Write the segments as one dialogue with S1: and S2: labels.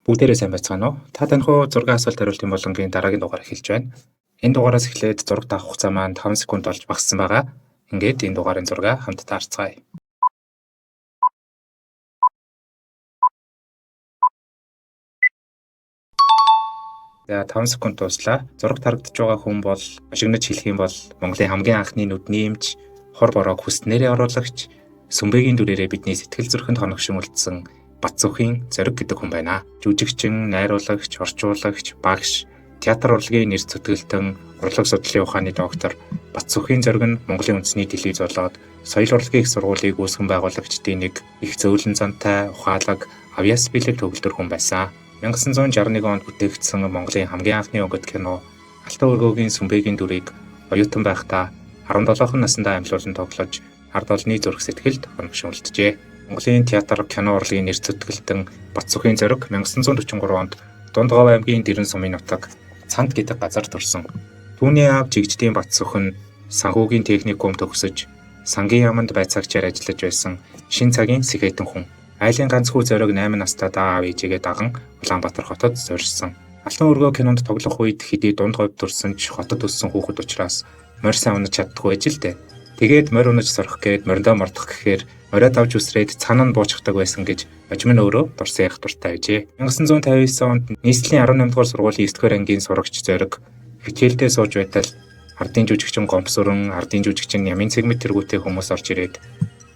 S1: Бүгдээрээ сайн байцгаана уу? Та танхуу зургийн асуулт хариултын болонгийн дараагийн дугаар эхэлж байна. Энэ дугаараас эхлээд зураг таах хугацаа маань 5 секунд болж багассан байгаа. Ингээд энэ дугаарын зураг хамтдаа харцгаая. За 5 секунд дуслаа. Зураг тарагдж байгаа хүн бол ошигнож хэлэх юм бол Монголын хамгийн анхны нүдний эмч, хор бороог хүснээрээ оруулагч, сүмбэгийн дүрээрээ бидний сэтгэл зүрхэнд хоногшин үлдсэн Бацүхийн Зориг гэдэг хүн байна. Жүжигчин, найруулагч, орчуулагч, багш, театр урлагийн нэр зүтгэлтэн, урлаг судлалын ухааны доктор Бацүхийн Зориг нь Монголын үндэсний телевиз болоод соёл урлагийн их сургуулийг үүсгэн байгуулагчдын нэг, их зөөлөн зантай, ухаалаг, авьяас бэлэг төгөлдөр хүн байсан. 1961 онд бүтээгдсэн Монголын хамгийн анхны өнгөт кино Алтан өргөөгийн сүмбэгийн дүрийг оюутан байхдаа 17 наснда амлуулан тоглож ард олны зүрх сэтгэлд хоногшин үлджээ. Монголын театр, кино урлагийн нэр зүтгэлтэн Бацүхийн Зориг 1943 онд Дундгов аймгийн Дэрэн сумын нутаг Цанд гэдэг газар төрсөн. Түүний аав Жигждийн Бацүхэн санхүүгийн техникум төгсөж сангийн яамд байцаагчаар ажиллаж байсан шин цагийн сэхэтэн хүн. Айлын ганц хүү Зориг 8 настай аав ээжигээ даган Улаанбаатар хотод зорьсон. Алтан өргөө кинонд тоглох үед хэдий дунд говьд төрсөн ч хотод өссөн хүүхэд учраас морь сайн унаж чаддаггүй ажил дээ. Тэгээд морь унаж сорох гээд мориндоо мордох гэхээр мориод авч үсрээд цаана нь буучдаг байсан гэж ожим нь өөрөө дурсан ярих дуртай байжээ. 1959 онд нийслэлийн 18 дугаар сургуулийн 9-р ангийн сурагч Зориг хичээлдээ сууж байтал ардын жүжигчин Гомсүрэн, ардын жүжигчин Ямын цэгмэд тэргүүтэй хүмүүс орж ирээд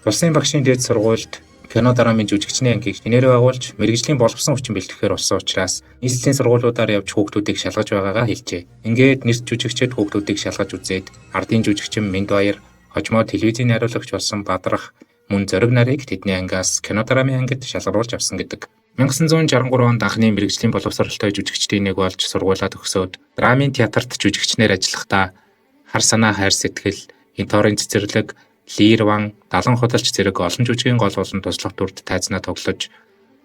S1: улсын багшийн дээд сургуульд кино драмын жүжигчний ангийг нэрээр байгуулж мэргэжлийн боловсон хүчин бэлтгэхээр болсон учраас нийслэлийн сургуулиудаар явж хүүхдүүдийг шалгаж байгаагаа хэлжээ. Ингээд нэрт жүжигчид хүүхдүүдийг шалгаж үзээд ардын жүжигчин Миндбаяр, хожмоо телевизийн найруулагч болсон Бадрах мөн Зориг нарыг тэдний ангиас кино драмын ангид шалгаруулж авсан гэдэг. 1963 онд анхны мэргэжлийн боловсролтой жүжигчдийн нэг болж сургуулаа төгсөөд драмын театрт жүжигчнээр ажиллахдаа Хар санаа хайр сэтгэл, Энторын цэцэрлэг, Лирван, Далан худалч зэрэг олон жүжигийн гол болон туслах дүрд тайзнаа тоглож,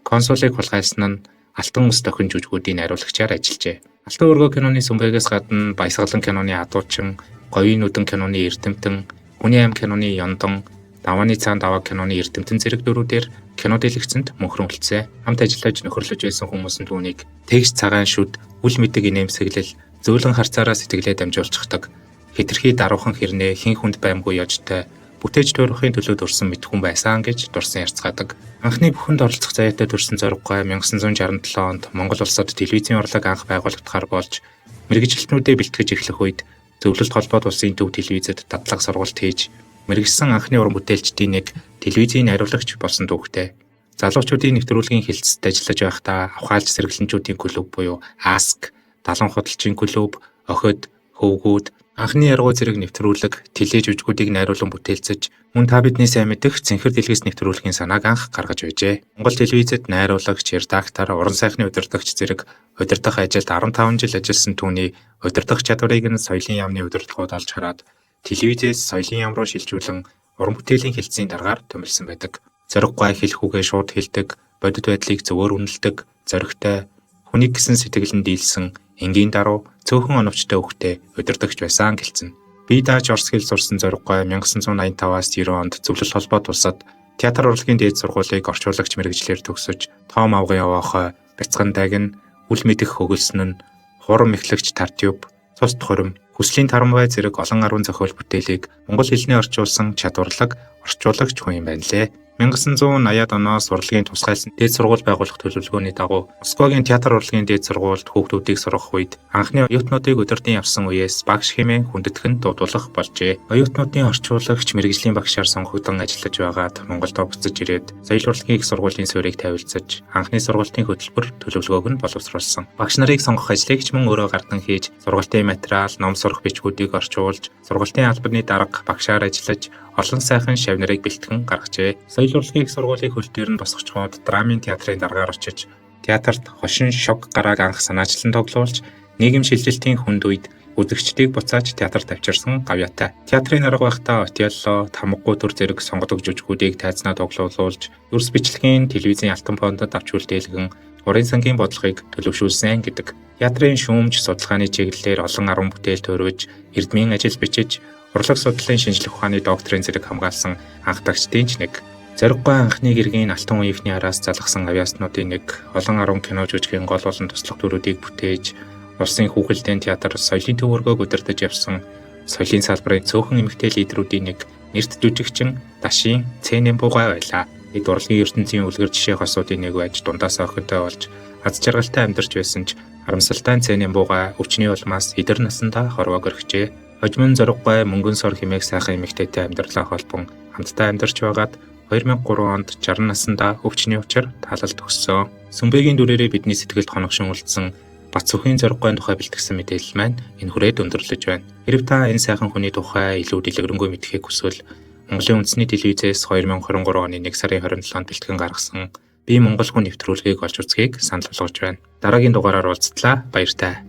S1: консулыг хулгайсан нь Алтан ус дохин жүжгүүдийн найруулагчаар ажиллажээ. Алтан өргөө киноны сүмбэгээс гадна Баясгалан киноны Адуучин, Говийн нүдэн киноны Эрдэмтэн, Хүний ам киноны Ёндон, Давааны цаанд даваа киноны Эрдэмтэн зэрэг дүрүүдээр кино дэлгэцэнд мөнхрөн үлдсэн. Хамт ажиллаж нөхөрлөж байсан хүмүүс нь түүнийг тэгш цагаан шүд, үл мэдэг инээмсэглэл, зөөлөн харцаараа сэтгэлээ дамжуулчихдаг. Хэтэрхий даруухан хэрнээ хин хүнд баймгүй ёжтой бүтээж туурахын төлөө төрсэн мэдхүн байсан гэж дурсан ярьцгаадаг. Анхны бүхэнд оролцох заяатай төрсэн Зориггой 1967 онд Монгол улсад телевизийн урлаг анх байгуулагдахаар болж мэргэжилтнүүдэд бэлтгэж эхлэх үед Зөвлөлт холбоод улсын төв телевизэд дадлага сургалт хийж мэргэжсэн анхны уран бүтээлчдийн нэг телевизийн найруулагч болсон түүхтэй. Залуучуудын нэвтрүүлгийн хэлцэд ажиллаж байхдаа авхаалж сэргэлэнчүүдийн клуб буюу АСК, Далан худалчийн клуб, Охид, Хөвгүүд анхны яргуу зэрэг нэвтрүүлэг, тележүжгүүдийг найруулан бүтээлцэж, мөн та бидний сайн мэдэх Цэнхэр дэлгэц нэвтрүүлгийн санааг анх гаргаж байжээ. Монгол телевизэд найруулагч, редактор, уран сайхны удирдагч зэрэг удирдах ажилд 15 жил ажилласан түүний удирдах чадварыг нь соёлын яамны удирдлагууд олж хараад телевизээс соёлын яам руу шилжүүлэн уран бүтээлийн хэлтсийн дараагаар томилсон байдаг. Зориггой хэлэх үгээ шууд хэлдэг, бодит байдлыг зөвөр үнэлдэг, зоригтой, хүнийг гисэн сэтгэлэн дийлсэн энгийн даруй цөөхөн оновчтой хөхтэй удирдагч байсан гэлцэн. Би дааж орс хэл сурсан Зориггой 1985-аас 90 онд Зөвлөлт холбоод улсад театр урлагийн дээд сургуулийг орчуулагч мэргэжлэр төгсөж, Том авгын яваахай, Бяцхан дагин, үл мэдэх хөгөлсөн нь, хурам эхлэгч Тартюб, цус тохиром, хүслийн тарамвай зэрэг олон арван зохиол бүтээлийг монгол хэлний орчуулсан чадварлаг орчуулагч хүн юм байна лээ. 1980-ад оноос урлагийн тусгайлсан дээд сургууль байгуулах төлөвлөгөөний дагуу Москвагийн театр урлагийн дээд сургуульд хүүхдүүдийг сургах үед анхны оюутнуудыг удирдан явсан үеэс багш хэмээн хүндэтгэн дуудуулах болжээ. Оюутнуудын орчуулагч мэргэжлийн багшаар сонгогдсон ажиллаж байгаад Монголд буцаж ирээд соёл урлагийн их сургуулийн суурийг тавилзаж анхны сургуулийн хөтөлбөр төлөвлөгөөг нь боловсруулсан. Багш нарыг сонгох ажлыг ч мөн өөрөө гардан хийж, сургалтын материал, ном сурах бичгүүдийг орчуулж, сургалтын албаны дарга багшаар ажиллаж олон сайхан шав нарыг бэлтгэн гаргажээ. Соёл урлагийн их сургуулийн хөл дээр нь босгочгоод драмын театрын даргаар очиж театрт хошин шог гарааг анх санаачлан тоглуулж нийгэм шилжилтийн хүнд үед үзэгчдийг буцааж театрт авчирсан гавьяатай. Театрын арга байхдаа Отелло, Тамгагүй төр зэрэг сонгодог жүжигүүдийг тайзнаа тоглуулж, ерс бичлэгийн телевизийн алтан фондод авч үлдээлгэн урын сангийн бодлогыг төлөвшүүлсэн гэдэг. Театрын шүүмж судалгааны чиглэлээр олон арван бүтээл төрөөж, эрдмийн ажил бичиж, урлаг судлалын шинжлэх ухааны докторийн зэрэг хамгаалсан анх дагчдын ч нэг. Зориггүй анхны гэргийн алтан үеийнхний араас залгасан авиаснуудын нэг олон 10 кино жүжигийн гол болон туслах дүрүүдийг бүтээж Улсын хүүхэлдэйн театр соёлын төвөргөөг удирдах явсан соёлын салбарын цөөхөн эмэгтэй лидерүүдийн нэг нэрт жүжигчин Дашин Цэнэн Бугай байлаа. Эд урлагийн ертөнцийн үлгэр жишээ хосуудын нэг байж дундаас охинтой болж аз жаргалтай амьдарч байсан ч харамсалтай Цэнэн Бугай өвчний улмаас эдэр насандаа хорвоо гөрхжээ. Хожим зориггүй мөнгөн сор хэмээх сайхан эмэгтэйтэй амьдралаа холбон хамтдаа амьдарч байгаад 2003 онд 60 наснда өвчний учир таалалд өгсөн. Сүмбэгийн дүрээрээ бидний сэтгэлд хоногшин үлдсэн Бат Сүхийн зориггүй тухай бэлтгэсэн мэдээлэл маань энэ хүрээд өндөрлөж байна. Хэрв та энэ сайхан хүний тухай илүү дэлгэрэнгүй мэдхийг хүсвэл Монголын үндэсний телевизээс 2023 оны 1 сарын 27-нд бэлтгэн гаргасан Би Монгол хүн нэвтрүүлгийг олж үзхийг санал болгож байна. Дараагийн дугаараар уулзтлаа. Баяртай.